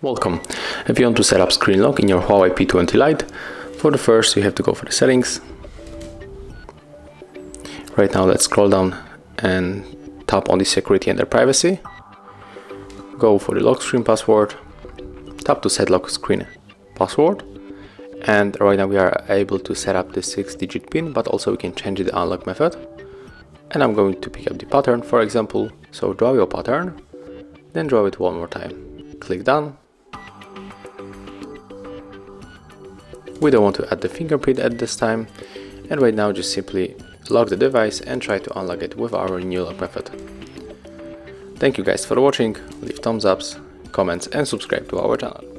Welcome. If you want to set up screen lock in your HUAWEI P20 Lite, for the first you have to go for the settings. Right now let's scroll down and tap on the security under privacy. Go for the lock screen password, tap to set lock screen password, and right now we are able to set up the 6-digit PIN, but also we can change the unlock method. And I'm going to pick up the pattern, for example. So draw your pattern, then draw it one more time. Click done. We don't want to add the fingerprint at this time, and right now just simply lock the device and try to unlock it with our new lock method. Thank you guys for watching, leave thumbs ups, comments and subscribe to our channel.